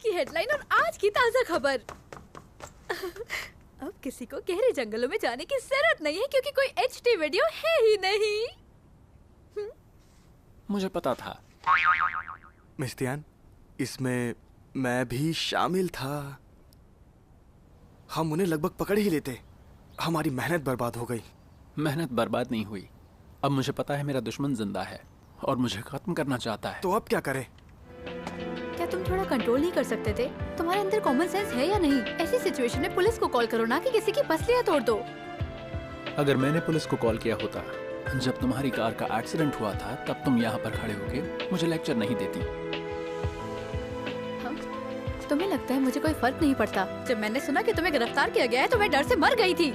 की हेडलाइन और आज की ताजा खबर। अब किसी को गहरे जंगलों में जाने की जरूरत नहीं है क्योंकि कोई एचडी वीडियो है ही नहीं। मुझे पता था। मिस तियान, इसमें मैं भी शामिल था। हम उन्हें लगभग पकड़ ही लेते। हमारी मेहनत बर्बाद हो गई। मेहनत बर्बाद नहीं हुई। अब मुझे पता है मेरा दुश्मन जिंदा है और मुझे खत्म करना चाहता है। तो अब क्या करें? क्या तुम थोड़ा कंट्रोल नहीं कर सकते थे? तुम्हारे अंदर कॉमन सेंस है या नहीं? ऐसी सिचुएशन में पुलिस को कॉल करो ना कि किसी की पसलियां तोड़ दो। अगर मैंने पुलिस को कॉल किया होता जब तुम्हारी कार का एक्सीडेंट हुआ था, तब तुम यहाँ पर खड़े होके मुझे लेक्चर नहीं देती। तुम्हें लगता है मुझे कोई फर्क नहीं पड़ता? जब मैंने सुना कि तुम्हें गिरफ्तार किया गया है तो मैं डर से मर गई थी।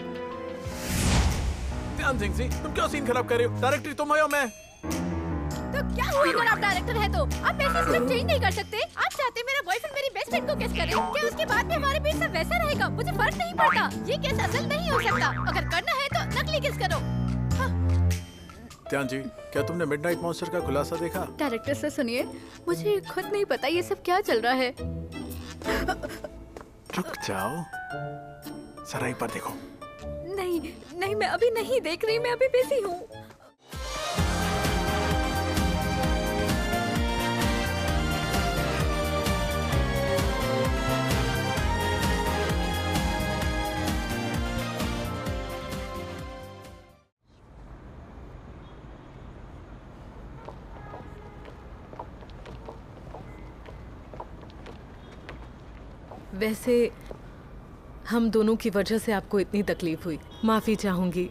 ध्यान सिंह जी, तुम क्यों सीन खराब कर रहे हो? डायरेक्टर तुम हो या मैं? तो क्या हुई अगर आप डायरेक्टर है तो? आप वैसे स्क्रिप्ट चेंज नहीं कर सकते? आप चाहते मेरा बॉयफ्रेंड मेरी बेस्ट फ्रेंड को किस करे? क्या उसके बाद भी हमारे बीच सब वैसा रहेगा? मुझे फर्क नहीं पड़ता। ये केस असल नहीं हो सकता। अगर करना है तो नकली किस करो। ध्यान जी, क्या तुमने मिडनाइट मॉन्स्टर का खुलासा देखा? डायरेक्टर से सुनिए, मुझे खुद नहीं पता ये सब क्या चल रहा है। रुक जाओ, सराय पर देखो। नहीं नहीं, मैं अभी नहीं देख रही, मैं अभी बिजी हूँ। वैसे हम दोनों की वजह से आपको इतनी तकलीफ हुई, माफ़ी चाहूँगी।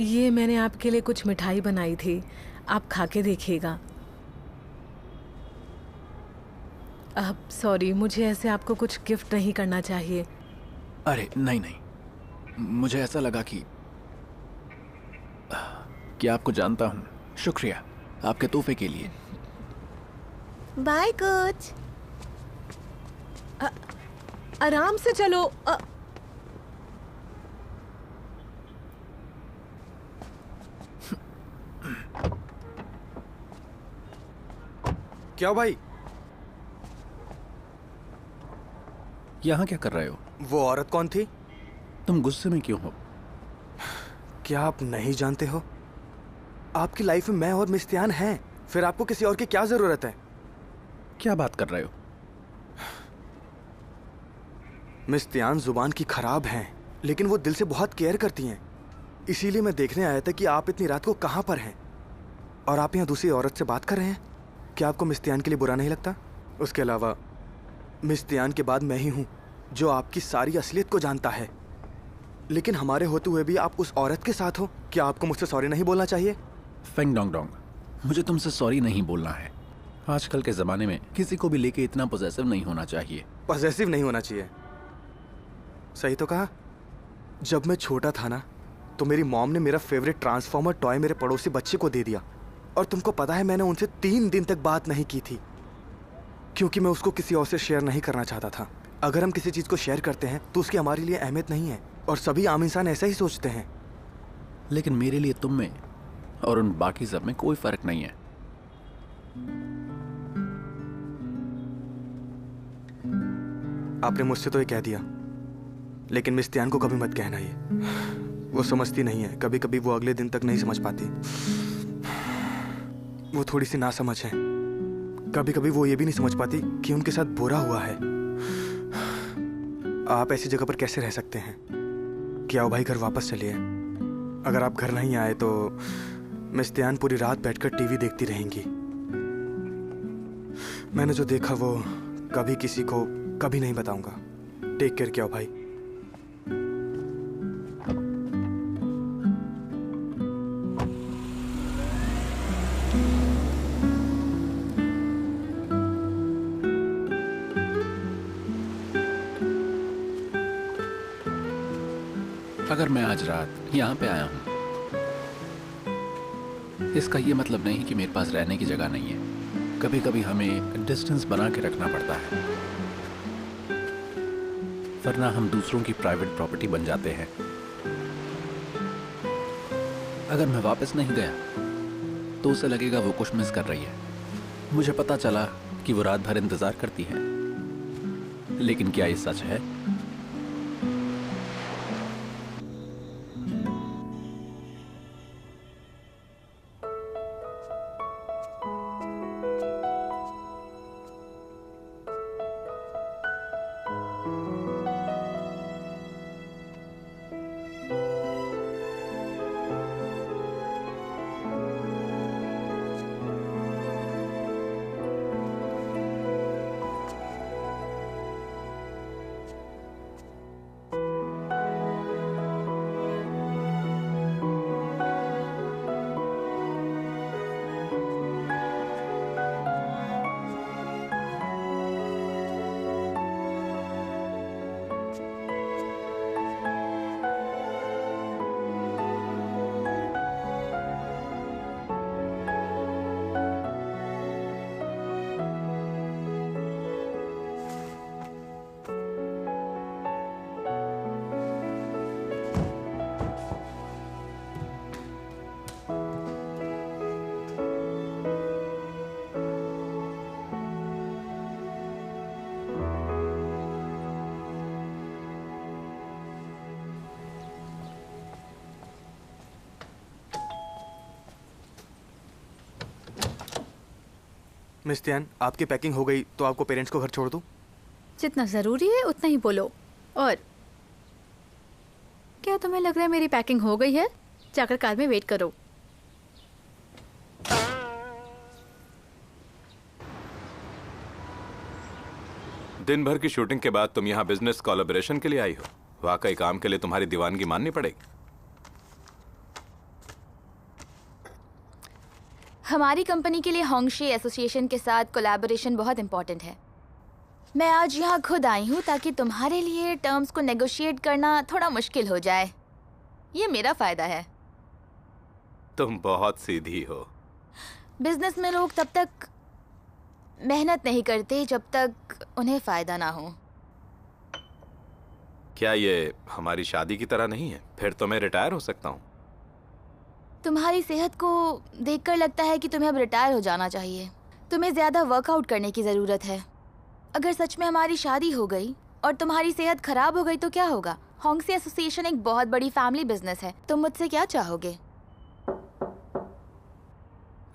ये मैंने आपके लिए कुछ मिठाई बनाई थी, आप खा के देखिएगा। अब सॉरी, मुझे ऐसे आपको कुछ गिफ्ट नहीं करना चाहिए। अरे नहीं नहीं, मुझे ऐसा लगा कि आपको जानता हूँ। शुक्रिया आपके तोहफे के लिए। Bye coach. आराम से चलो। क्या भाई? यहाँ क्या कर रहे हो? वो औरत कौन थी? तुम गुस्से में क्यों हो? क्या आप नहीं जानते हो? आपकी लाइफ में मैं और मिस तियान हैं। फिर आपको किसी और की क्या जरूरत है? क्या बात कर रहे हो? मिस तियान जुबान की खराब हैं, लेकिन वो दिल से बहुत केयर करती हैं। इसीलिए मैं देखने आया था कि आप इतनी रात को कहाँ पर हैं और आप यहाँ दूसरी औरत से बात कर रहे हैं। क्या आपको मिस तियान के लिए बुरा नहीं लगता? उसके अलावा मिस तियान के बाद मैं ही हूँ जो आपकी सारी असलियत को जानता है। लेकिन हमारे होते हुए भी आप उस औरत के साथ हो। क्या आपको मुझसे सॉरी नहीं बोलना चाहिए? फेंग डोंग डोंग, मुझे तुमसे सॉरी नहीं बोलना है। आजकल के ज़माने में किसी को भी लेके इतना पॉसेसिव नहीं होना चाहिए। पॉसेसिव नहीं होना चाहिए? सही तो कहा। जब मैं छोटा था ना, तो मेरी मॉम ने मेरा फेवरेट ट्रांसफॉर्मर टॉय मेरे पड़ोसी बच्चे को दे दिया। और तुमको पता है, मैंने उनसे 3 दिन तक बात नहीं की थी, क्योंकि मैं उसको किसी और से शेयर नहीं करना चाहता था। अगर हम किसी चीज़ को शेयर करते हैं तो उसकी हमारे लिए अहमियत नहीं है, और सभी आम इंसान ऐसा ही सोचते हैं। लेकिन मेरे लिए तुम में और उन बाकी सब में कोई फर्क नहीं है। आपने मुझसे तो ये कह दिया, लेकिन मिस तियान को कभी मत कहना ये। वो समझती नहीं है। कभी कभी वो अगले दिन तक नहीं समझ पाती। वो थोड़ी सी नासमझ है। कभी कभी वो ये भी नहीं समझ पाती कि उनके साथ बुरा हुआ है। आप ऐसी जगह पर कैसे रह सकते हैं? कि आओ भाई, घर वापस चलिए। अगर आप घर नहीं आए तो मिस तियान पूरी रात बैठकर टीवी देखती रहेंगी। मैंने जो देखा वो कभी किसी को कभी नहीं बताऊंगा। Take care. क्या भाई? अगर मैं आज रात यहाँ पे आया हूँ, इसका ये मतलब नहीं कि मेरे पास रहने की जगह नहीं है। कभी कभी हमें डिस्टेंस बना के रखना पड़ता है, वरना हम दूसरों की प्राइवेट प्रॉपर्टी बन जाते हैं। अगर मैं वापस नहीं गया तो उसे लगेगा वो कुछ मिस कर रही है। मुझे पता चला कि वो रात भर इंतजार करती हैं, लेकिन क्या ये सच है? मिस तियान, आपकी पैकिंग हो गई तो आपको पेरेंट्स को घर छोड़ दूं? जितना जरूरी है उतना ही बोलो। और क्या तुम्हें लग रहा है मेरी पैकिंग हो गई है? जाकर कार में वेट करो। दिन भर की शूटिंग के बाद तुम यहाँ बिजनेस कोलैबोरेशन के लिए आई हो। वाकई काम के लिए तुम्हारी दीवानगी माननी पड़ेगी। हमारी कंपनी के लिए होंगशे एसोसिएशन के साथ कोलैबोरेशन बहुत इंपॉर्टेंट है। मैं आज यहाँ खुद आई हूँ ताकि तुम्हारे लिए टर्म्स को नेगोशिएट करना थोड़ा मुश्किल हो जाए। ये मेरा फायदा है। तुम बहुत सीधी हो। बिजनेस में लोग तब तक मेहनत नहीं करते जब तक उन्हें फायदा ना हो। क्या ये हमारी शादी की तरह नहीं है? फिर तो मैं रिटायर हो सकता हूँ। तुम्हारी सेहत को देखकर लगता है कि तुम्हें अब रिटायर हो जाना चाहिए। तुम्हें ज्यादा वर्कआउट करने की जरूरत है। अगर सच में हमारी शादी हो गई और तुम्हारी सेहत खराब हो गई तो क्या होगा? होंगशे एसोसिएशन एक बहुत बड़ी फैमिली बिजनेस है। तुम मुझसे क्या चाहोगे?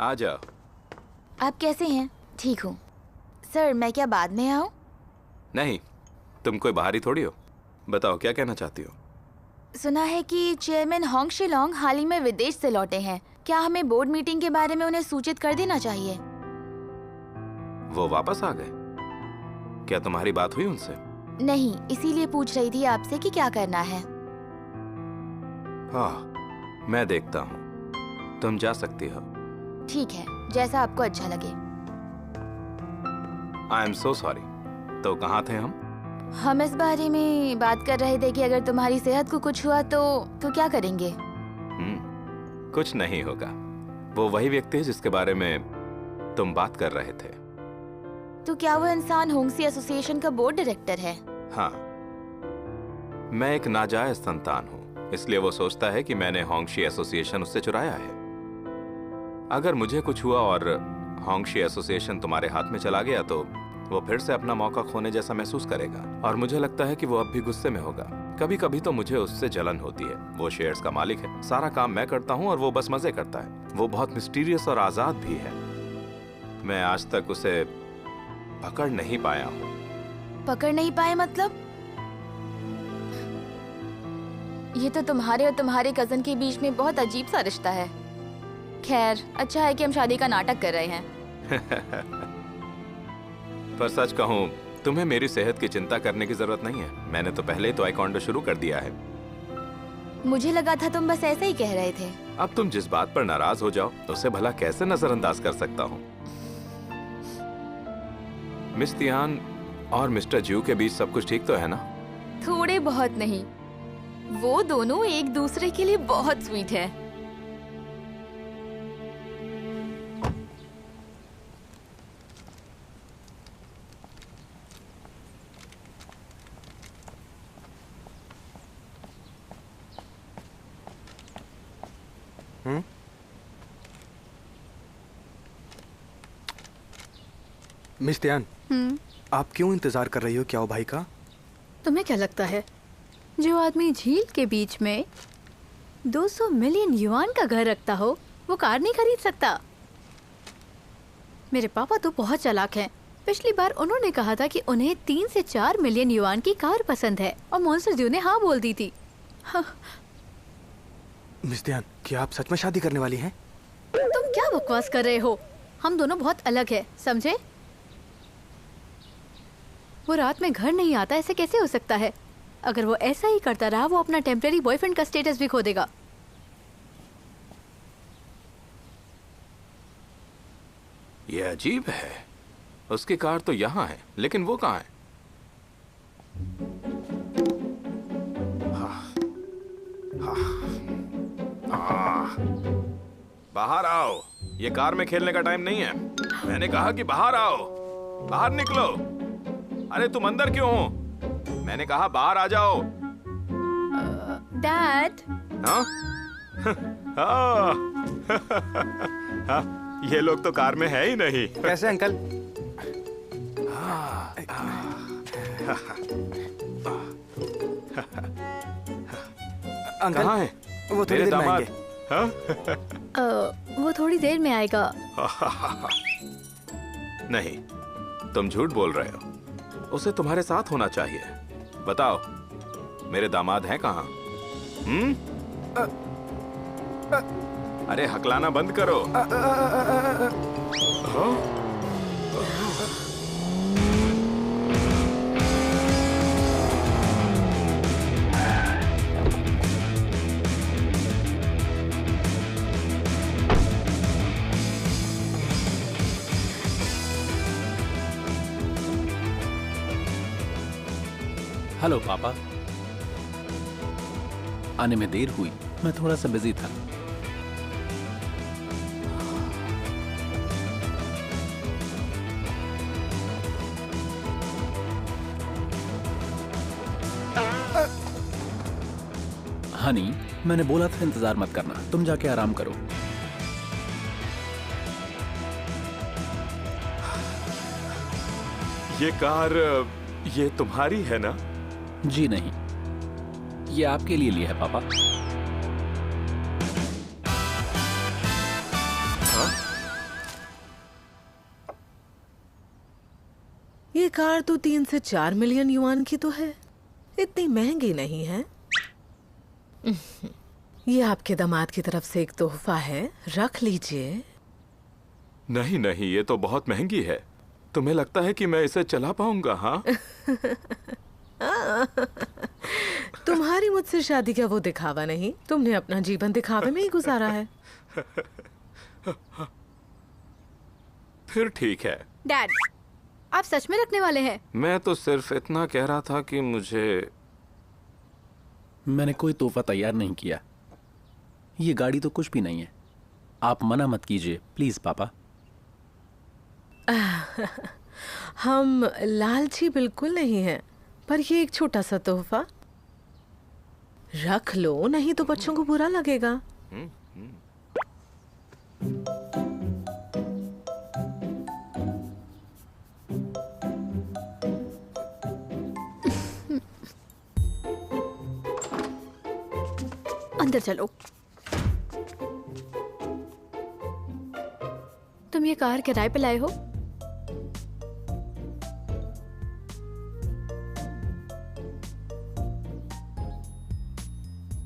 आ जाओ। आप कैसे हैं? ठीक हूँ। सर, मैं क्या बाद में आऊँ? नहीं, तुम कोई बाहरी थोड़ी हो। बताओ क्या कहना चाहती हो? सुना है कि चेयरमैन होंग शिलोंग हाल ही में विदेश से लौटे हैं। क्या हमें बोर्ड मीटिंग के बारे में उन्हें सूचित कर देना चाहिए? वो वापस आ गए? क्या तुम्हारी बात हुई उनसे? नहीं, इसीलिए पूछ रही थी आपसे कि क्या करना है। हाँ, मैं देखता हूँ। तुम जा सकती हो। ठीक है, जैसा आपको अच्छा लगे। I am so sorry. तो कहाँ थे हम? हम इस बारे में बात कर रहे थे कि अगर तुम्हारी सेहत को कुछ हुआ तो क्या करेंगे? कुछ नहीं होगा। वो वही व्यक्ति है जिसके बारे में तुम बात कर रहे थे। तो क्या वो इंसान होंगशे एसोसिएशन का बोर्ड डायरेक्टर है? हाँ, मैं एक नाजायज संतान हूँ, इसलिए वो सोचता है कि मैंने होंगशे एसोसिएशन उससे चुराया है। अगर मुझे कुछ हुआ और होंगशे एसोसिएशन तुम्हारे हाथ में चला गया तो वो फिर से अपना मौका खोने जैसा महसूस करेगा, और मुझे लगता है कि वो अब भी गुस्से में होगा। कभी कभी तो मुझे उससे जलन होती है। वो शेयर्स का मालिक है, सारा काम मैं करता हूँ और वो बस मजे करता है। वो बहुत मिस्टीरियस और आजाद भी है। मैं आज तक उसे पकड़ नहीं पाया हूँ। पकड़ नहीं पाए मतलब? ये तो तुम्हारे और तुम्हारे कजन के बीच में बहुत अजीब सा रिश्ता है। खैर, अच्छा है कि हम शादी का नाटक कर रहे हैं। पर सच कहूँ, तुम्हें मेरी सेहत की चिंता करने की जरूरत नहीं है। मैंने तो पहले ही ताइक्वांडो शुरू कर दिया है। मुझे लगा था तुम बस ऐसे ही कह रहे थे। अब तुम जिस बात पर नाराज हो जाओ उसे भला कैसे नजरअंदाज कर सकता हूँ? मिस तियान और मिस्टर ज्यू के बीच सब कुछ ठीक तो है ना? थोड़े बहुत नहीं, वो दोनों एक दूसरे के लिए बहुत स्वीट है। मिस त्यान, आप क्यों इंतजार कर रही हो क्या भाई का? तुम्हें क्या लगता है जो आदमी झील के बीच में 200 मिलियन युआन का घर रखता हो वो कार नहीं खरीद सकता? मेरे पापा तो बहुत चालाक हैं। पिछली बार उन्होंने कहा था कि उन्हें 3 से 4 मिलियन युआन की कार पसंद है और मॉन्स्टर जी ने हाँ बोल दी थी। हाँ। मिस त्यान, क्या आप सच में शादी करने वाली हैं? तुम क्या बकवास कर रहे हो? हम दोनों बहुत अलग हैं, समझे? वो रात में घर नहीं आता, ऐसे कैसे हो सकता है? अगर वो ऐसा ही करता रहा वो अपना टेम्परेरी बॉयफ्रेंड का स्टेटस भी खो देगा। ये अजीब है, उसकी कार तो यहाँ है लेकिन वो कहाँ है? बाहर आओ, ये कार में खेलने का टाइम नहीं है। मैंने कहा कि बाहर आओ, बाहर निकलो। अरे तुम अंदर क्यों हो? मैंने कहा बाहर आ जाओ। डैड। हाँ? हाँ, ये लोग तो कार में है ही नहीं। कैसे अंकल? अंकल कहाँ है? वो थोड़ी देर में आएंगे। हाँ? वो थोड़ी देर में आएगा। नहीं, तुम झूठ बोल रहे हो। उसे तुम्हारे साथ होना चाहिए। बताओ, मेरे दामाद हैं कहाँ? अरे हकलाना बंद करो। हेलो पापा। आने में देर हुई, मैं थोड़ा सा बिजी था। हनी, मैंने बोला था इंतजार मत करना, तुम जाके आराम करो। ये कार, ये तुम्हारी है ना? जी नहीं, ये आपके लिए लिया है पापा। हाँ? ये कार तो 3 से 4 मिलियन युआन की तो है, इतनी महंगी नहीं है। ये आपके दामाद की तरफ से एक तोहफा है, रख लीजिए। नहीं नहीं, ये तो बहुत महंगी है। तुम्हें लगता है कि मैं इसे चला पाऊंगा? हाँ? तुम्हारी मुझसे शादी का वो दिखावा नहीं, तुमने अपना जीवन दिखावे में ही गुजारा है। फिर ठीक है। डैड, आप सच में रखने वाले हैं? मैं तो सिर्फ इतना कह रहा था कि मैंने कोई तोहफा तैयार नहीं किया। ये गाड़ी तो कुछ भी नहीं है। आप मना मत कीजिए प्लीज पापा। हम लालची बिल्कुल नहीं हैं, पर ये एक छोटा सा तोहफा रख लो, नहीं तो बच्चों को बुरा लगेगा। अंदर चलो। तुम ये कार किराए पे लाए हो?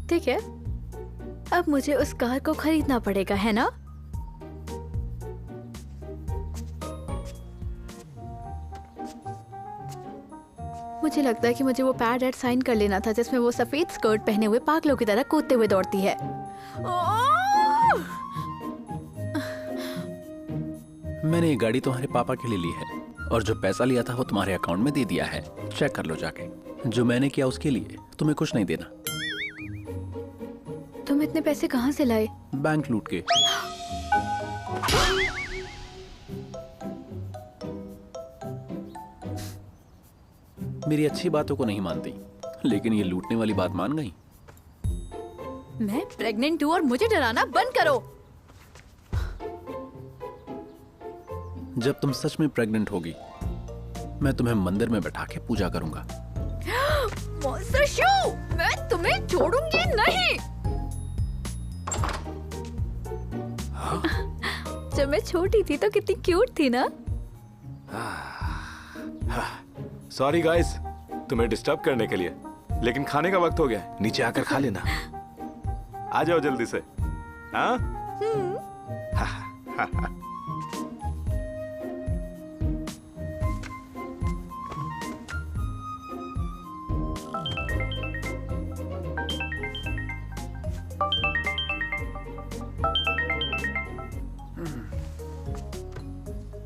ठीक है, अब मुझे उस कार को खरीदना पड़ेगा, है ना? मुझे लगता है कि मुझे वो पैड एड साइन कर लेना था जिसमें वो सफेद स्कर्ट पहने हुए पागलों की तरह कूदते हुए दौड़ती है। मैंने ये गाड़ी तुम्हारे पापा के लिए ली है और जो पैसा लिया था वो तुम्हारे अकाउंट में दे दिया है। चेक कर लो जाके। जो मैंने किया उसके लिए तुम्हें कुछ नहीं देना। तुम इतने पैसे कहाँ से लाए? बैंक लूट के। मेरी अच्छी बातों को नहीं मानती, लेकिन ये लूटने वाली बात मान गई। मैं प्रेग्नेंट हूँ और मुझे डराना बंद करो। जब तुम सच में प्रेग्नेंट होगी, मैं तुम्हें मंदिर में बैठा के पूजा करूंगा। मॉन्स्टर शो, मैं तुम्हें छोड़ूंगी नहीं। जब मैं छोटी थी तो कितनी क्यूट थी ना। सॉरी गाइस, तुम्हें डिस्टर्ब करने के लिए, लेकिन खाने का वक्त हो गया, नीचे आकर खा लेना। आ जाओ जल्दी से। हाँ?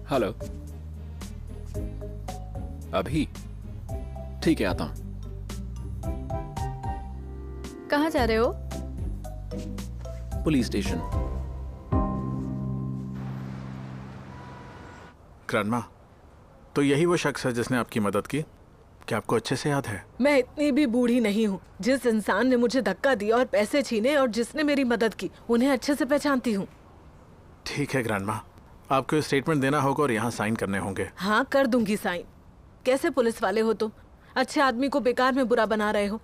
हेलो। अभी ठीक है, आता हूं। कहाँ जा रहे हो? Police station. ग्रैंडमा, तो यही वो शख्स है जिसने आपकी मदद की? क्या आपको अच्छे से याद है? मैं इतनी भी बूढ़ी नहीं हूँ। जिस इंसान ने मुझे धक्का दिया और पैसे छीने और जिसने मेरी मदद की, उन्हें अच्छे से पहचानती हूँ। ठीक है ग्रैंडमा, आपको स्टेटमेंट देना होगा और यहाँ साइन करने होंगे। हाँ, कर दूंगी साइन। कैसे पुलिस वाले हो तुम? अच्छे आदमी को बेकार में बुरा बना रहे हो।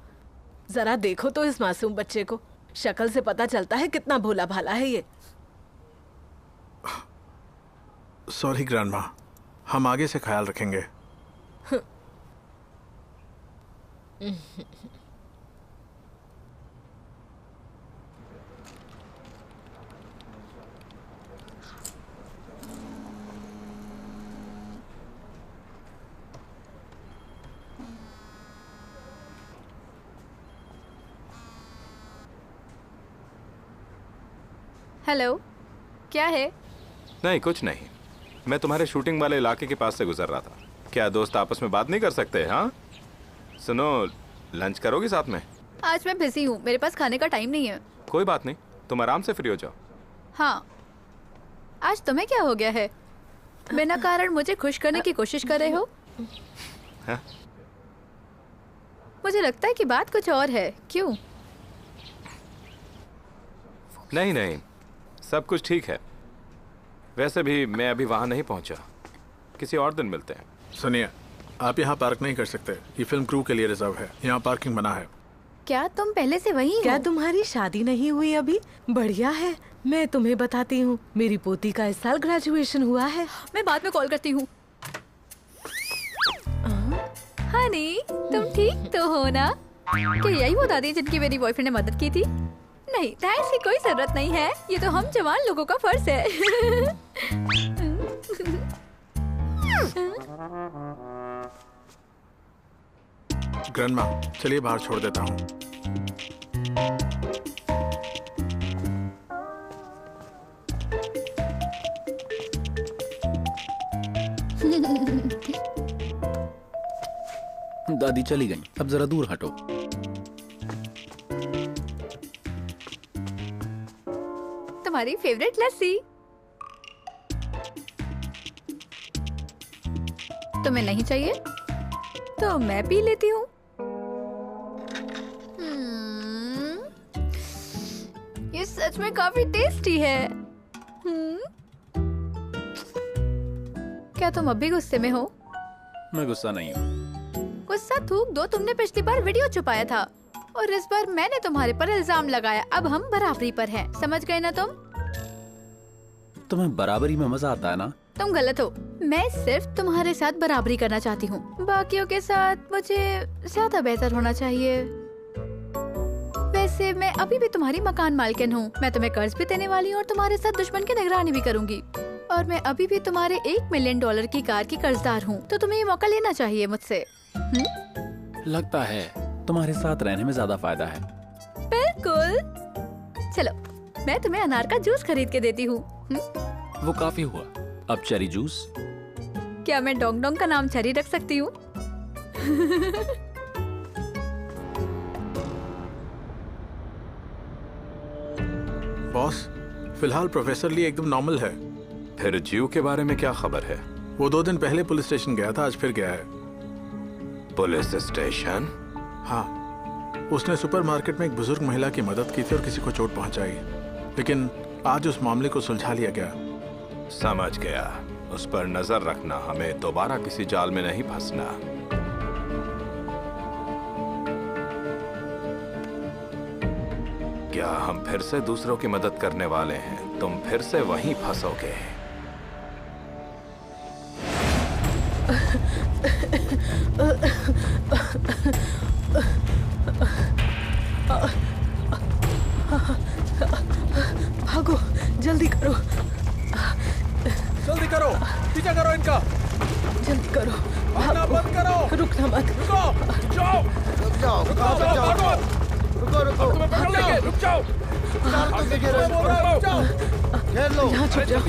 जरा देखो तो इस मासूम बच्चे को, शक्ल से पता चलता है कितना भोला भाला है ये। सॉरी ग्रैंडमा, हम आगे से ख्याल रखेंगे। हेलो, क्या है? नहीं, कुछ नहीं। मैं तुम्हारे शूटिंग वाले इलाके के पास से गुजर रहा था। क्या दोस्त आपस में बात नहीं कर सकते? हाँ सुनो, लंच करोगी साथ में? आज मैं बिजी हूँ, मेरे पास खाने का टाइम नहीं है। कोई बात नहीं, तुम आराम से फ्री हो जाओ। हाँ, आज तुम्हें क्या हो गया है? बिना कारण मुझे खुश करने की कोशिश कर रहे हो? हाँ? मुझे लगता है कि बात कुछ और है। क्यों? नहीं नहीं, सब कुछ ठीक है। वैसे भी मैं अभी वहां नहीं पहुंचा, किसी और दिन मिलते हैं। सुनिए, आप यहाँ पार्क नहीं कर सकते, ये फिल्म क्रू के लिए रिजर्व है, यहाँ पार्किंग मना है। क्या तुम पहले से वही हो? क्या तुम्हारी शादी नहीं हुई अभी? बढ़िया है, मैं तुम्हें बताती हूँ, मेरी पोती का इस साल ग्रेजुएशन हुआ है। मैं बाद में कॉल करती हूँ। हनी, तुम ठीक तो हो ना? क्या यही वो दादी जिनकी मेरी बॉयफ्रेंड ने मदद की थी? नहीं, थैंक्स की कोई जरूरत नहीं है, ये तो हम जवान लोगों का फर्ज है। ग्रैंडमा, चलिए बाहर छोड़ देता हूँ। दादी चली गई, अब जरा दूर हटो। तुम्हारी फेवरेट लस्सी। तुम्हें नहीं चाहिए तो मैं पी लेती हूँ। ये सच में काफी टेस्टी है। क्या तुम अभी गुस्से में हो? मैं गुस्सा नहीं हूँ। गुस्सा थूक दो, तुमने पिछली बार वीडियो छुपाया था और इस बार मैंने तुम्हारे पर इल्जाम लगाया। अब हम बराबरी पर हैं, समझ गए ना तुम? तुम्हें बराबरी में मजा आता है ना? तुम गलत हो। मैं सिर्फ तुम्हारे साथ बराबरी करना चाहती हूँ, बाकियों के साथ मुझे ज्यादा बेहतर होना चाहिए। वैसे मैं अभी भी तुम्हारी मकान मालकिन हूँ, मैं तुम्हें कर्ज भी देने वाली हूँ और तुम्हारे साथ दुश्मन की निगरानी भी करूँगी। और मैं अभी भी तुम्हारे $1 मिलियन की कार की कर्जदार हूँ, तो तुम्हें ये मौका लेना चाहिए मुझसे। लगता है तुम्हारे साथ रहने में ज्यादा फायदा है। बिल्कुल। चलो, मैं तुम्हें अनार का जूस खरीद के देती हूँ। वो काफी हुआ, अब चेरी जूस। क्या मैं डोंग डोंग का नाम चेरी रख सकती हूँ? बॉस, फिलहाल प्रोफेसर ली एकदम नॉर्मल है। फिर जीव के बारे में क्या खबर है? वो 2 दिन पहले पुलिस स्टेशन गया था, आज फिर गया है। Police station? हाँ, उसने सुपरमार्केट में एक बुजुर्ग महिला की मदद की थी और किसी को चोट पहुंचाई, लेकिन आज उस मामले को सुलझा लिया गया। समझ गया। उस पर नजर रखना, हमें दोबारा किसी जाल में नहीं फंसना। क्या हम फिर से दूसरों की मदद करने वाले हैं? तुम फिर से वहीं फंसोगे। भागो, जल्दी करो, जल्दी करो, पीछा करो इनका। जल्दी करो, भागना बंद करो। रुकना मत। रुको, जाओ, रुक जाओ, रुको, भागो। रुको, रुको, तुम्हें पकड़ लेंगे, रुक जाओ। घेर लो। यहाँ छुप जाओ।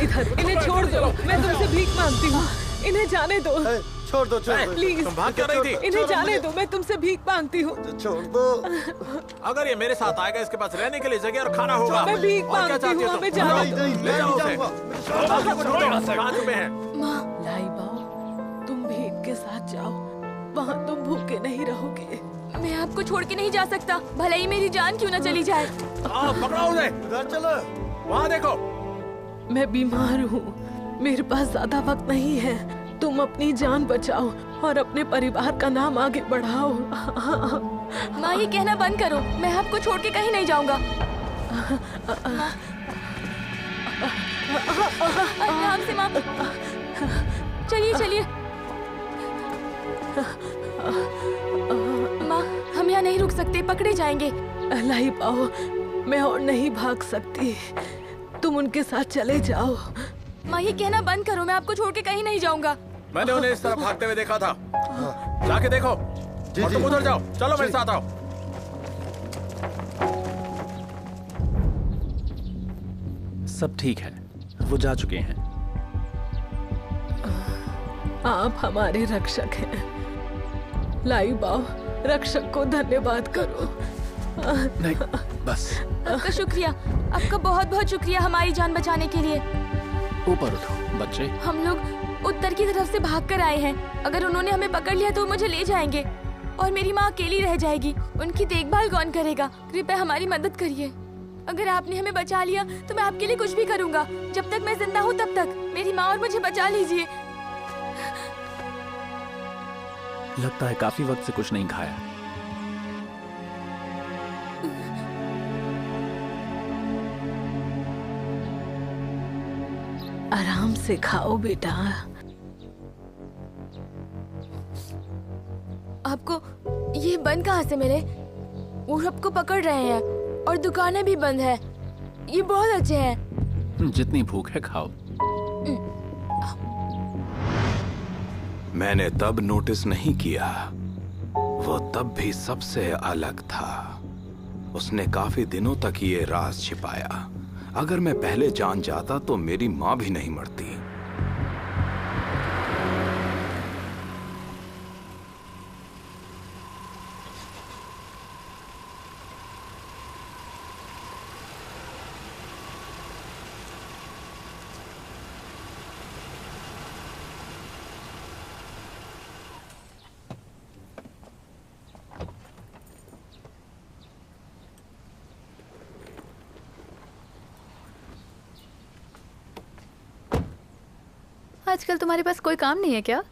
इधर, इन्हें छोड़ दो, मैं तुमसे भीख मांगती हूँ, इन्हें जाने दो। छोड़ दो, छोड़ दो। प्लीज, तुम भाग क्यों रही थी? इन्हें जाने दो, मैं तुमसे भीख मांगती हूँ। छोड़ दो। अगर ये मेरे साथ आएगा, इसके पास रहने के लिए जगह और खाना होगा। मैं भीख और क्या मांगती चाहती हूँ, हो हमें तुम? जाने दो। नहीं, ले जाओ उसे। जाऊंगा। कहाँ छुपे हैं? लाई बाओ, तुम भीख के साथ जाओ, वहाँ तुम भूखे नहीं रहोगे। मैं आपको छोड़ के नहीं जा सकता, भले ही मेरी जान क्यों न चली जाए। पकड़ो उसे। उधर चलो। वहाँ देखो। मैं बीमार हूँ, मेरे पास ज्यादा वक्त नहीं है। तुम अपनी जान बचाओ और अपने परिवार का नाम आगे बढ़ाओ। माँ, ये कहना बंद करो, मैं आपको छोड़ के कहीं नहीं जाऊंगा। आराम से माँ, चलिए चलिए। माँ, हम यहाँ नहीं रुक सकते, पकड़े जाएंगे। लाई पाओ, मैं और नहीं भाग सकती, तुम उनके साथ चले जाओ। माँ, ये कहना बंद करो, मैं आपको छोड़ के कहीं नहीं जाऊंगा। मैंने उन्हें इस तरफ भागते हुए देखा था। जाके देखो। जी, और जी। तुम उधर जाओ, चलो मेरे साथ आओ। सब ठीक है, वो जा चुके हैं। आप हमारे रक्षक हैं। लाई बाओ, रक्षक को धन्यवाद करो। नहीं, बस आपका शुक्रिया, आपका बहुत बहुत शुक्रिया हमारी जान बचाने के लिए। ऊपर उठो बच्चे। हम लोग उत्तर की तरफ से भाग कर आए हैं। अगर उन्होंने हमें पकड़ लिया तो वो मुझे ले जाएंगे और मेरी माँ अकेली रह जाएगी। उनकी देखभाल कौन करेगा? कृपया हमारी मदद करिए। अगर आपने हमें बचा लिया तो मैं आपके लिए कुछ भी करूँगा। जब तक मैं जिंदा हूँ तब तक मेरी माँ और मुझे बचा लीजिए। लगता है काफी वक्त से कुछ नहीं खाया। आराम से खाओ बेटा। आपको ये बंद कहाँ से मिले? वो सबको पकड़ रहे हैं और दुकानें भी बंद है। ये बहुत अच्छे हैं। जितनी भूख है खाओ। मैंने तब नोटिस नहीं किया, वो तब भी सबसे अलग था। उसने काफी दिनों तक ये राज छिपाया। अगर मैं पहले जान जाता तो मेरी माँ भी नहीं मरती। आजकल तुम्हारे पास कोई काम नहीं है क्या?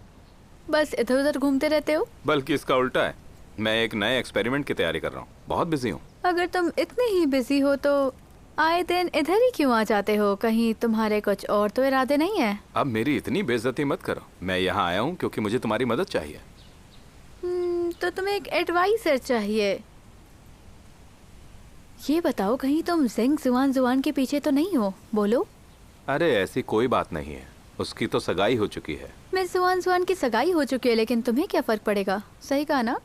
बस इधर उधर घूमते रहते हो? बल्कि इसका उल्टा है, मैं एक नए एक्सपेरिमेंट की तैयारी कर रहा हूँ। बहुत बिजी हूँ। अगर तुम इतने ही बिजी हो तो आए दिन इधर ही क्यों आ जाते हो? कहीं तुम्हारे कुछ और तो इरादे नहीं है? अब मेरी इतनी बेइज्जती मत करो। मैं यहाँ आया हूँ क्योंकि मुझे तुम्हारी मदद चाहिए। तो तुम्हें एक एडवाइजर चाहिए। ये बताओ, कहीं तुम जिंग जुआन के पीछे तो नहीं हो? बोलो। अरे ऐसी कोई बात नहीं है, उसकी तो सगाई हो चुकी है। मैं जुआन की सगाई हो चुकी है, लेकिन तुम्हें क्या फर्क पड़ेगा? सही कहा ना?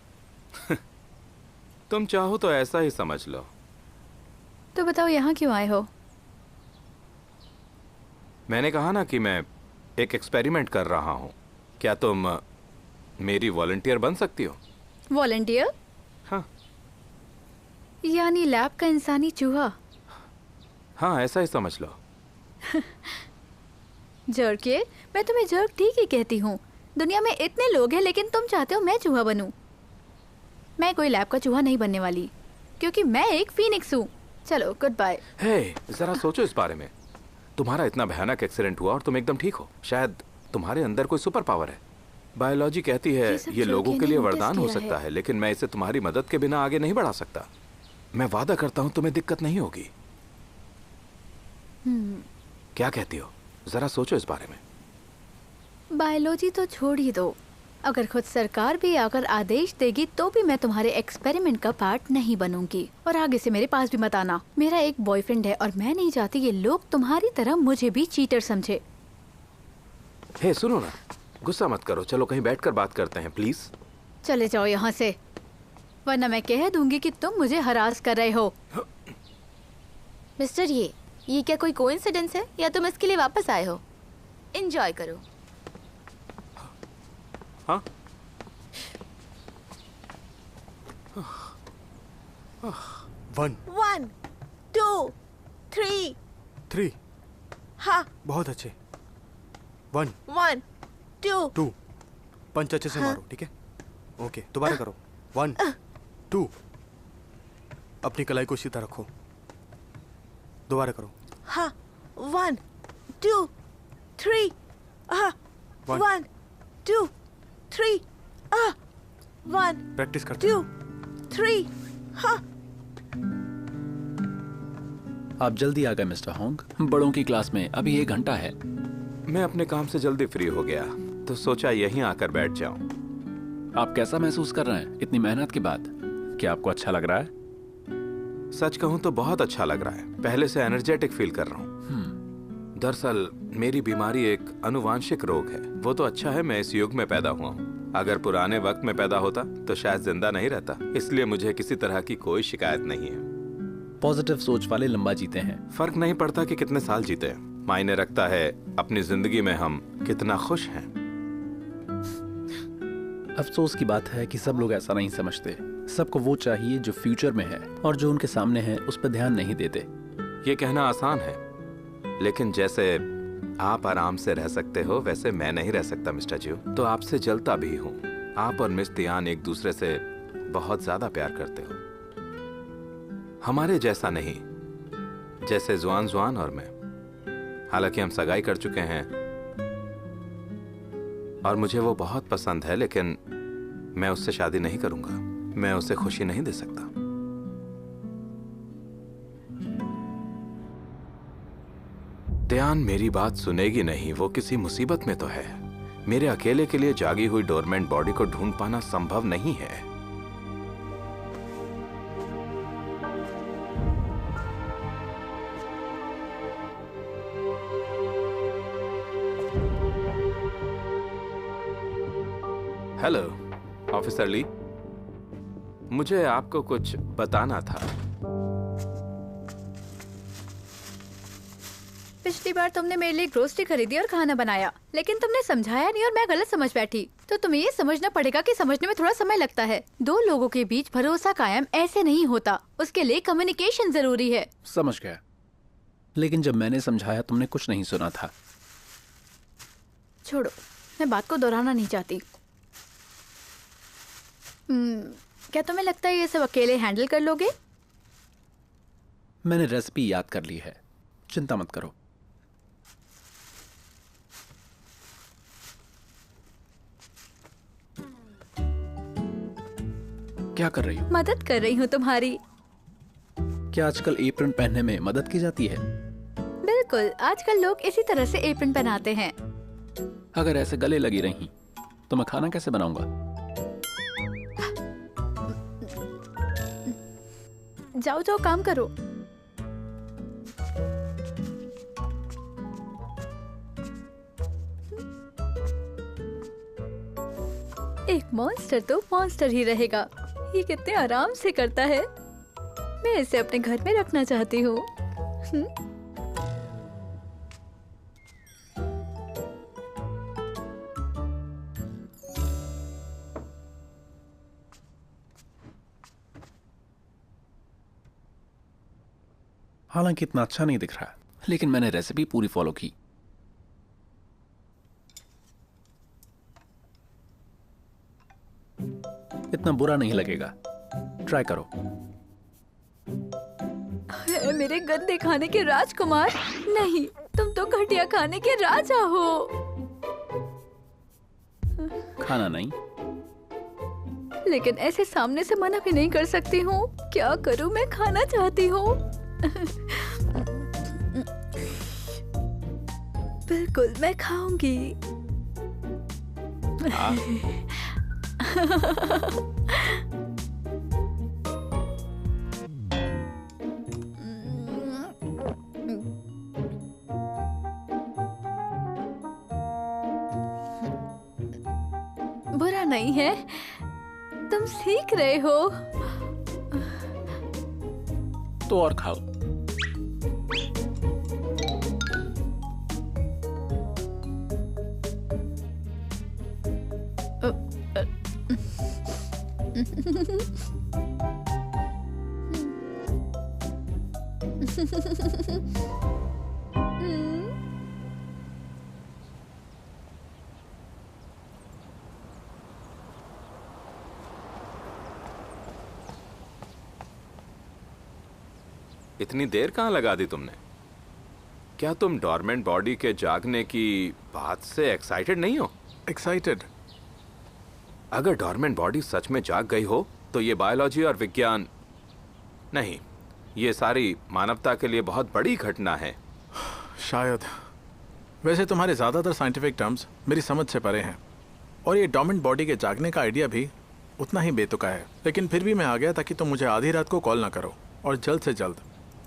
तुम चाहो तो ऐसा ही समझ लो। तो बताओ यहाँ क्यों आए हो? मैंने कहा ना कि मैं एक एक्सपेरिमेंट कर रहा हूँ। क्या तुम मेरी वॉलंटियर बन सकती हो? वॉलंटियर? हाँ। यानी लैब का इंसानी चूहा? हाँ, ऐसा ही समझ लो। जर्किए, मैं तुम्हें जर्क ठीक ही कहती हूँ। दुनिया में इतने लोग हैं, लेकिन तुम चाहते हो मैं चूहा बनूं। मैं कोई लैब का चूहा नहीं बनने वाली, क्योंकि मैं एक फीनिक्स हूँ। चलो, गुड बाय। हे, जरा सोचो इस बारे में। तुम्हारा इतना भयानक एक्सीडेंट हुआ और तुम एकदम ठीक हो। शायद तुम्हारे अंदर कोई सुपर पावर है। बायोलॉजी कहती है ये लोगों के लिए वरदान हो सकता है, लेकिन मैं इसे तुम्हारी मदद के बिना आगे नहीं बढ़ा सकता। मैं वादा करता हूं तुम्हें दिक्कत नहीं होगी। क्या कहती हो? जरा सोचो इस बारे में। बायोलॉजी तो छोड़ ही दो, अगर खुद सरकार भी आकर आदेश देगी तो भी मैं तुम्हारे एक्सपेरिमेंट का पार्ट नहीं बनूंगी। और आगे से मेरे पास भी मत आना। मेरा एक बॉयफ्रेंड है और मैं नहीं चाहती ये लोग तुम्हारी तरह मुझे भी चीटर समझे। हे सुनो ना, गुस्सा मत करो, चलो कहीं बैठकर बात करते हैं प्लीज। चले जाओ यहाँ से, वरना मैं कह दूंगी कि तुम मुझे हरास कर रहे हो। मिस्टर ये क्या कोई कोइंसिडेंस है या तुम इसके लिए वापस आए हो? एंजॉय करो। हाँ? 1 1 2 3 3 हाँ बहुत अच्छे। 1 1 2 2 पंच अच्छे से मारो, ठीक है? ओके, दोबारा करो। 1 2 अपनी कलाई को सीधा रखो। दोबारा करो। हाँ 1 2 3 हाँ 1 2 3 1 प्रैक्टिस करते 2 3 हाँ। आप जल्दी आ गए मिस्टर होंग। बड़ों की क्लास में अभी 1 घंटा है। मैं अपने काम से जल्दी फ्री हो गया तो सोचा यहीं आकर बैठ जाऊं। आप कैसा महसूस कर रहे हैं इतनी मेहनत के बाद? क्या आपको अच्छा लग रहा है? सच कहूं तो बहुत अच्छा लग रहा है। पहले से एनर्जेटिक फील कर रहा हूं। दरअसल मेरी बीमारी एक अनुवांशिक रोग है। वो तो अच्छा है मैं इस युग में पैदा हुआ हूं। अगर पुराने वक्त में पैदा होता तो शायद जिंदा नहीं रहता। इसलिए मुझे किसी तरह की कोई शिकायत नहीं है। पॉजिटिव सोच वाले लंबा जीते हैं। फर्क नहीं पड़ता कि कितने साल जीते हैं, मायने रखता है अपनी जिंदगी में हम कितना खुश हैं। अफसोस की बात है कि सब लोग ऐसा नहीं समझते। सबको वो चाहिए जो फ्यूचर में है और जो उनके सामने है उस पर ध्यान नहीं देते। ये कहना आसान है, लेकिन जैसे आप आराम से रह सकते हो वैसे मैं नहीं रह सकता मिस्टर जियो। तो आपसे जलता भी हूँ। आप और मिस तियान एक दूसरे से बहुत ज्यादा प्यार करते हो। हमारे जैसा नहीं, जैसे जुआन जुआन और मैं। हालांकि हम सगाई कर चुके हैं और मुझे वो बहुत पसंद है, लेकिन मैं उससे शादी नहीं करूंगा। मैं उसे खुशी नहीं दे सकता। त्यान मेरी बात सुनेगी नहीं। वो किसी मुसीबत में तो है। मेरे अकेले के लिए जागी हुई डोरमेंट बॉडी को ढूंढ पाना संभव नहीं है। हेलो ऑफिसर ली, मुझे आपको कुछ बताना था। पिछली बार तुमने मेरे लिए ग्रोसरी खरीदी और खाना बनाया, लेकिन तुमने समझाया नहीं और मैं गलत समझ बैठी। तो तुम्हें ये समझना पड़ेगा कि समझने में थोड़ा समय लगता है। 2 लोगों के बीच भरोसा कायम ऐसे नहीं होता। उसके लिए कम्युनिकेशन जरूरी है। समझ गया, लेकिन जब मैंने समझाया तुमने कुछ नहीं सुना था। छोड़ो, मैं बात को दोहराना नहीं चाहती। क्या तुम्हें लगता है ये सब अकेले हैंडल कर लोगे? मैंने रेसिपी याद कर ली है, चिंता मत करो। क्या कर रही हो? मदद कर रही हूँ तुम्हारी। क्या आजकल एप्रन पहनने में मदद की जाती है? बिल्कुल, आजकल लोग इसी तरह से एप्रन पहनाते हैं। अगर ऐसे गले लगी रही तो मैं खाना कैसे बनाऊंगा? जाओ जाओ, काम करो। एक मॉन्स्टर तो मॉन्स्टर ही रहेगा। ये कितने आराम से करता है। मैं इसे अपने घर में रखना चाहती हूँ। हालांकि इतना अच्छा नहीं दिख रहा, लेकिन मैंने रेसिपी पूरी फॉलो की। इतना बुरा नहीं लगेगा, ट्राई करो। मेरे गंदे खाने के राजकुमार नहीं। तुम तो घटिया खाने के राजा हो। खाना नहीं। लेकिन ऐसे सामने से मना भी नहीं कर सकती हूँ। क्या करूँ, मैं खाना चाहती हूँ। बिल्कुल, मैं खाऊंगी। बुरा नहीं है, तुम सीख रहे हो। तो और खाओ। इतनी देर कहाँ लगा दी तुमने? क्या तुम डॉर्मेंट बॉडी के जागने की बात से एक्साइटेड नहीं हो? एक्साइटेड? अगर डॉर्मेंट बॉडी सच में जाग गई हो तो ये बायोलॉजी और विज्ञान नहीं, ये सारी मानवता के लिए बहुत बड़ी घटना है। शायद। वैसे तुम्हारे ज़्यादातर साइंटिफिक टर्म्स मेरी समझ से परे हैं, और ये डॉर्मेंट बॉडी के जागने का आइडिया भी उतना ही बेतुका है। लेकिन फिर भी मैं आ गया ताकि तुम मुझे आधी रात को कॉल ना करो, और जल्द से जल्द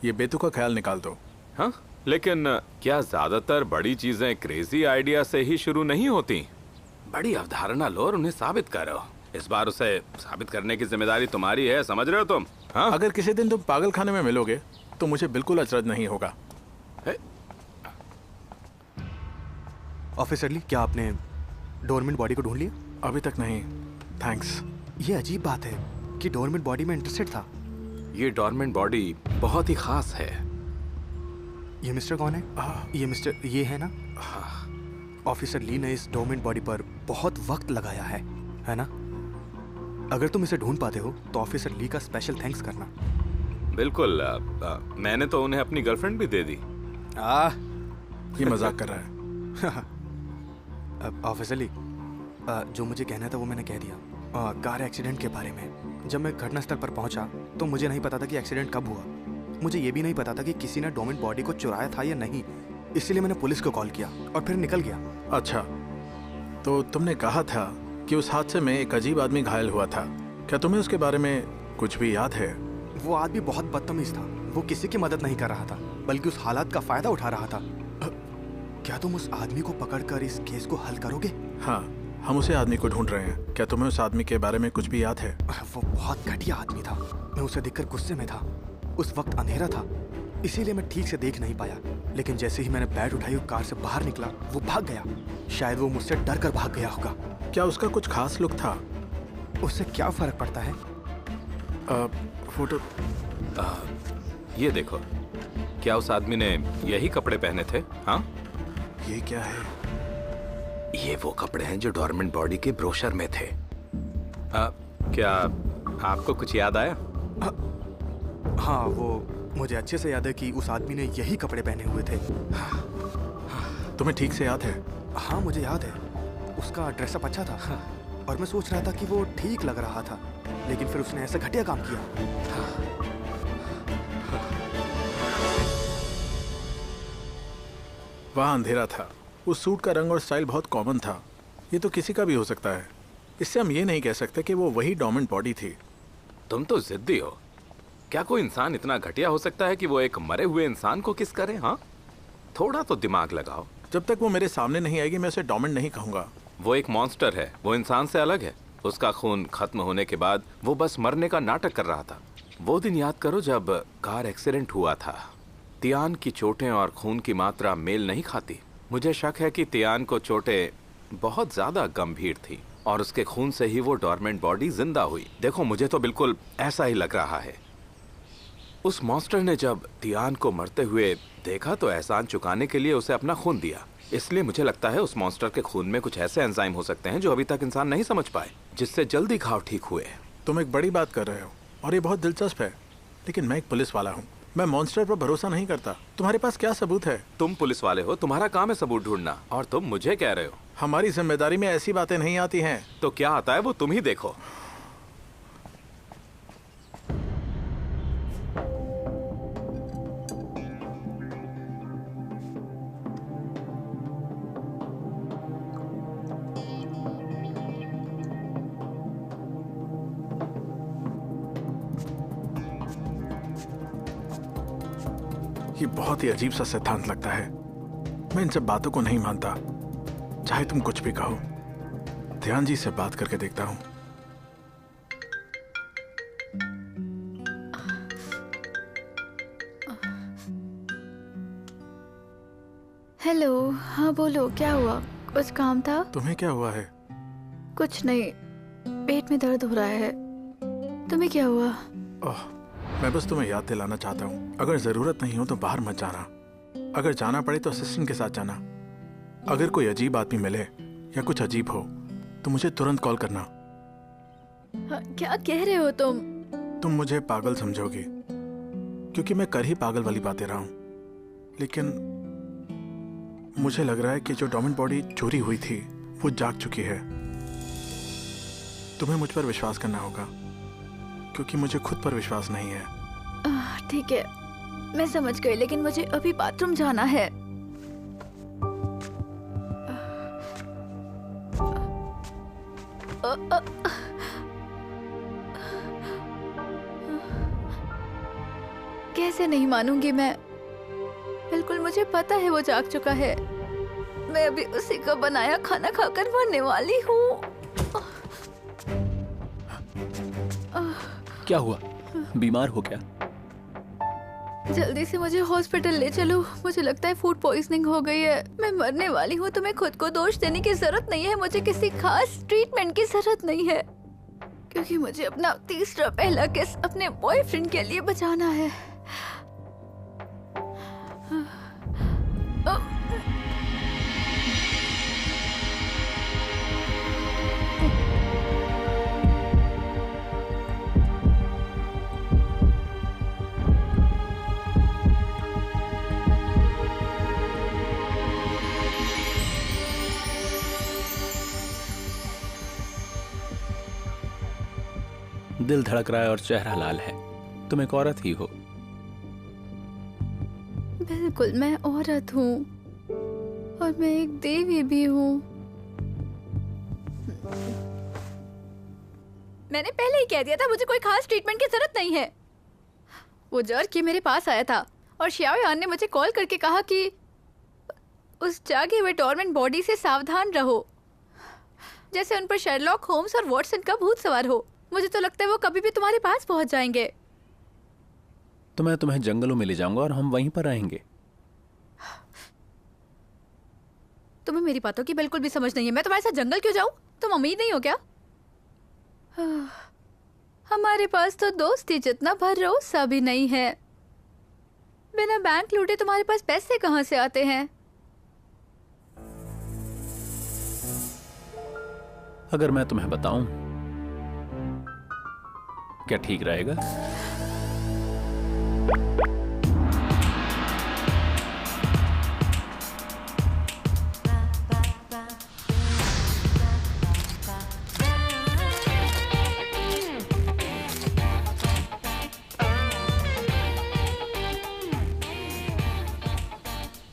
ये बेतुका ख्याल निकाल दो। हाँ, लेकिन क्या ज़्यादातर बड़ी चीज़ें क्रेजी आइडिया से ही शुरू नहीं होती? बड़ी अवधारणा लो और उन्हें साबित करो। इस बार उसे साबित करने की जिम्मेदारी तुम्हारी है, समझ रहे हो तुम? हाँ? अगर किसी दिन तुम पागल खाने में मिलोगे तो मुझे बिल्कुल अचरज नहीं होगा। ऑफिसर ली, क्या आपने डोरमेंट बॉडी को ढूंढ लिया? अभी तक नहीं, थैंक्स। ये अजीब बात है कि डोरमेंट बॉडी में इंटरेस्टेड था। ये डॉर्मेंट बॉडी बहुत ही खास है। ये मिस्टर कौन है? ये मिस्टर ये है ना? ऑफिसर ली ने इस डोरमेंट बॉडी पर बहुत वक्त लगाया है ना? अगर तुम इसे ढूंढ पाते हो तो ऑफिसर ली का स्पेशल थैंक्स करना। बिल्कुल। मैंने तो उन्हें अपनी गर्लफ्रेंड भी दे दी। ये मजाक कर रहा है। ऑफिसर ली, जो मुझे कहना था वो मैंने कह दिया। कार एक्सीडेंट के बारे में जब मैं घटनास्थल पर पहुंचा तो मुझे नहीं पता था कि एक्सीडेंट कब हुआ। मुझे ये भी नहीं पता था कि किसी ने डोरमेंट बॉडी को चुराया था या नहीं, इसलिए मैंने पुलिस को कॉल किया और फिर निकल गया। अच्छा, तो तुमने कहा था कि उस हादसे में एक अजीब आदमी घायल हुआ था। क्या तुम्हें उसके बारे में कुछ भी याद है? वो आदमी बहुत बदतमीज था। वो किसी की मदद नहीं कर रहा था, बल्कि उस हालात का फायदा उठा रहा था। क्या तुम उस आदमी को पकड़कर इस केस को हल करोगे? हाँ, हम उसे आदमी को ढूंढ रहे हैं। क्या तुम्हें उस आदमी के बारे में कुछ भी याद है? वो बहुत घटिया आदमी था। मैं उसे देखकर गुस्से में था। उस वक्त अंधेरा था, इसीलिए मैं ठीक से देख नहीं पाया। लेकिन जैसे ही मैंने बैट उठाई और कार से बाहर निकला, वो भाग गया। शायद वो मुझसे डर कर भाग गया होगा। क्या उसका कुछ खास लुक था? उससे क्या फर्क पड़ता है? फोटो ये देखो, क्या उस आदमी ने यही कपड़े पहने थे? हाँ, ये क्या है? ये वो कपड़े हैं जो डॉर्मेंट बॉडी के ब्रोशर में थे। क्या आपको कुछ याद आया? हाँ, वो मुझे अच्छे से याद है कि उस आदमी ने यही कपड़े पहने हुए थे। तुम्हें ठीक से याद है? हाँ, मुझे याद है। उसका ड्रेसअप अच्छा था। और मैं सोच रहा था कि वो ठीक लग रहा था, लेकिन फिर उसने ऐसा घटिया काम किया। वहाँ अंधेरा था। उस सूट का रंग और स्टाइल बहुत कॉमन था। ये तो किसी का भी हो सकता है। इससे हम ये नहीं कह सकते कि वो वही डोरमेंट बॉडी थी। तुम तो जिद्दी हो। क्या कोई इंसान इतना घटिया हो सकता है कि वो एक मरे हुए इंसान को किस करे? हाँ, थोड़ा तो दिमाग लगाओ। जब तक वो मेरे सामने नहीं आएगी मैं उसे डोरमेंट नहीं कहूँगा। वो एक मॉन्स्टर है, वो इंसान से अलग है। उसका खून खत्म होने के बाद वो बस मरने का नाटक कर रहा था। वो दिन याद करो जब कार एक्सीडेंट हुआ था। तियान की चोटें और खून की मात्रा मेल नहीं खाती। मुझे शक है कि तियान को चोटें बहुत ज्यादा गंभीर थी और उसके खून से ही वो डॉर्मेंट बॉडी जिंदा हुई। देखो, मुझे तो बिल्कुल ऐसा ही लग रहा है। उस मॉन्स्टर ने जब तियान को मरते हुए देखा तो एहसान चुकाने के लिए उसे अपना खून दिया। इसलिए मुझे लगता है उस मॉन्स्टर के खून में कुछ ऐसे एंजाइम हो सकते हैं जो अभी तक इंसान नहीं समझ पाए, जिससे जल्दी घाव ठीक हुए। तुम एक बड़ी बात कर रहे हो और ये बहुत दिलचस्प है, लेकिन मैं एक पुलिस वाला हूँ। मैं मॉन्स्टर पर भरोसा नहीं करता। तुम्हारे पास क्या सबूत है? तुम पुलिस वाले हो, तुम्हारा काम है सबूत ढूंढना, और तुम मुझे कह रहे हो? हमारी जिम्मेदारी में ऐसी बातें नहीं आती हैं। तो क्या आता है वो तुम ही देखो। ये बहुत ही अजीब सा सिद्धांत लगता है। मैं इन सब बातों को नहीं मानता, चाहे तुम कुछ भी कहो। ध्यान जी से बात करके देखता हूँ। हेलो, हाँ बोलो, क्या हुआ? कुछ काम था? तुम्हें क्या हुआ है? कुछ नहीं, पेट में दर्द हो रहा है। तुम्हें क्या हुआ? ओह, मैं बस तुम्हें याद दिलाना चाहता हूँ, अगर जरूरत नहीं हो तो बाहर मत जाना। अगर जाना पड़े तो असिस्टेंट के साथ जाना। अगर कोई अजीब आदमी मिले या कुछ अजीब हो तो मुझे तुरंत कॉल करना। क्या कह रहे हो तुम? तुम मुझे पागल समझोगी क्योंकि मैं कर ही पागल वाली बातें रहा हूँ, लेकिन मुझे लग रहा है कि जो डोमिनेंट बॉडी चोरी हुई थी वो जाग चुकी है। तुम्हें मुझ पर विश्वास करना होगा क्योंकि मुझे खुद पर विश्वास नहीं है। ठीक है, मैं समझ गई, लेकिन मुझे अभी बाथरूम जाना है। कैसे नहीं मानूंगी मैं? बिल्कुल, मुझे पता है वो जाग चुका है। मैं अभी उसी का बनाया खाना खाकर मरने वाली हूँ। क्या हुआ? बीमार हो क्या? जल्दी से मुझे हॉस्पिटल ले चलो। मुझे लगता है फूड पॉइजनिंग हो गई है। मैं मरने वाली हूँ। तुम्हें खुद को दोष देने की जरूरत नहीं है। मुझे किसी खास ट्रीटमेंट की जरूरत नहीं है, क्योंकि मुझे अपना तीसरा पहला किस अपने बॉयफ्रेंड के लिए बचाना है। दिल धड़क रहा है और चेहरा लाल है। तुम एक औरत ही हो। बिल्कुल, मैं औरत हूँ और मैं एक देवी भी हूँ। मैंने पहले ही कह दिया था मुझे कोई खास ट्रीटमेंट की जरूरत नहीं है। वो जर्क मेरे पास आया था और श्याओयान ने मुझे कॉल करके कहा कि उस जागे हुए डोरमेंट बॉडी से सावधान रहो, जैसे उन पर शर्लॉक होम्स और वॉटसन का भूत सवार हो। मुझे तो लगता है वो कभी भी तुम्हारे पास पहुंच जाएंगे। तो मैं तुम्हें जंगलों में ले जाऊंगा और हम वहीं पर रहेंगे। तुम्हें मेरी बातों की बिल्कुल भी समझ नहीं है। मैं तुम्हारे साथ जंगल क्यों जाऊं? तुम अमीर नहीं हो क्या? हमारे पास तो दोस्ती जितना भरोसा भी नहीं है। बिना बैंक लूटे तुम्हारे पास पैसे कहां से आते हैं? अगर मैं तुम्हें बताऊं, क्या ठीक रहेगा?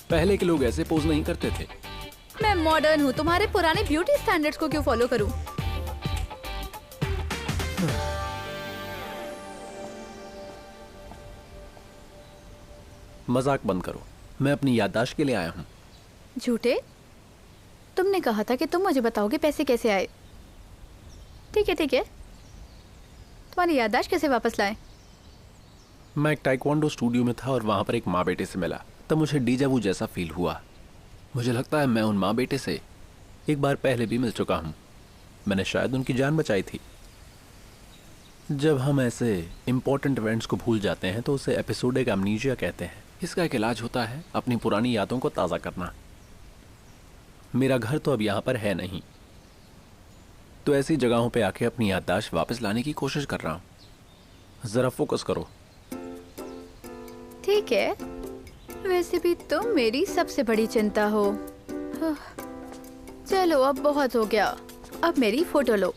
पहले के लोग ऐसे पोज नहीं करते थे। मैं मॉडर्न हूँ, तुम्हारे पुराने ब्यूटी स्टैंडर्ड्स को क्यों फॉलो करूं? मजाक बंद करो। मैं अपनी याददाश्त के लिए आया हूँ। झूठे, तुमने कहा था कि तुम मुझे बताओगे पैसे कैसे आए। ठीक है ठीक है, तुम्हारी याददाश्त कैसे वापस लाए? मैं एक टाइक्वांडो स्टूडियो में था और वहां पर एक माँ बेटे से मिला। तब मुझे डीजावू जैसा फील हुआ। मुझे लगता है मैं उन माँ बेटे से एक बार पहले भी मिल चुका हूँ। मैंने शायद उनकी जान बचाई थी। जब हम ऐसे इंपॉर्टेंट इवेंट्स को भूल जाते हैं तो उसे एपिसोडिक एमनीजिया कहते हैं। इसका एक इलाज होता है अपनी पुरानी यादों को ताज़ा करना। मेरा घर तो अब यहाँ पर है नहीं, तो ऐसी जगहों पे आके अपनी याददाश्त वापस लाने की कोशिश कर रहा हूँ। ज़रा फोकस करो। ठीक है, वैसे भी तुम मेरी सबसे बड़ी चिंता हो। चलो अब बहुत हो गया, अब मेरी फोटो लो।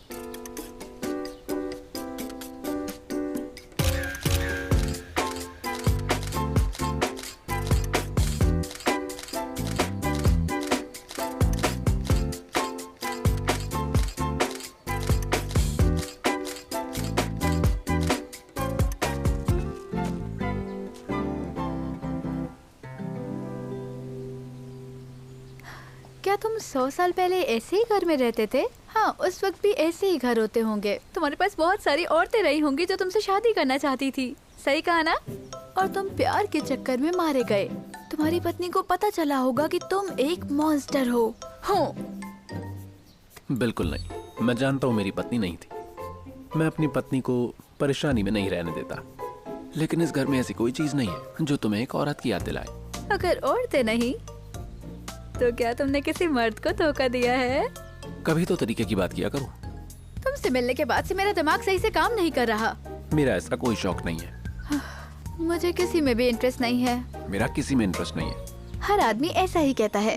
क्या तुम 100 साल पहले ऐसे ही घर में रहते थे? हाँ, उस वक्त भी ऐसे ही घर होते होंगे। तुम्हारे पास बहुत सारी औरतें रही होंगी जो तुमसे शादी करना चाहती थी, सही कहा ना? और तुम प्यार के चक्कर में मारे गए। तुम्हारी पत्नी को पता चला होगा कि तुम एक मॉन्स्टर हो। बिल्कुल नहीं, मैं जानता हूँ मेरी पत्नी नहीं थी। मैं अपनी पत्नी को परेशानी में नहीं रहने देता, लेकिन इस घर में ऐसी कोई चीज नहीं है जो तुम्हें एक औरत की याद दिलाए। अगर औरतें नहीं तो क्या तुमने किसी मर्द को धोखा दिया है? कभी तो तरीके की बात किया करो। तुमसे मिलने के बाद से मेरा दिमाग सही से काम नहीं कर रहा। मेरा ऐसा कोई शौक नहीं है। मुझे किसी में भी इंटरेस्ट नहीं है। मेरा किसी में इंटरेस्ट नहीं है। हर आदमी ऐसा ही कहता है।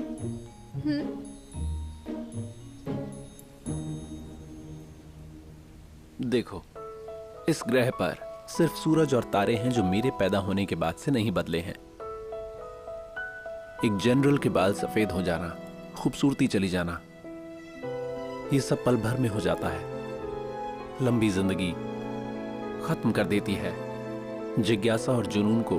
देखो, इस ग्रह पर सिर्फ सूरज और तारे हैं जो मेरे पैदा होने के बाद से नहीं बदले हैं। एक जनरल के बाल सफेद हो जाना, खूबसूरती चली जाना, ये सब पल भर में हो जाता है। लंबी जिंदगी खत्म कर देती है जिज्ञासा और जुनून को।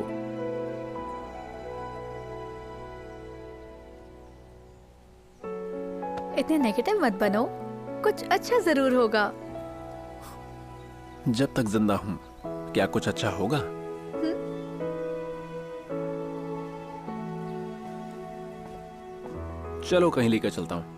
इतने नेगेटिव मत बनो, कुछ अच्छा जरूर होगा। जब तक जिंदा हूं, क्या कुछ अच्छा होगा? चलो कहीं लेकर चलता हूं।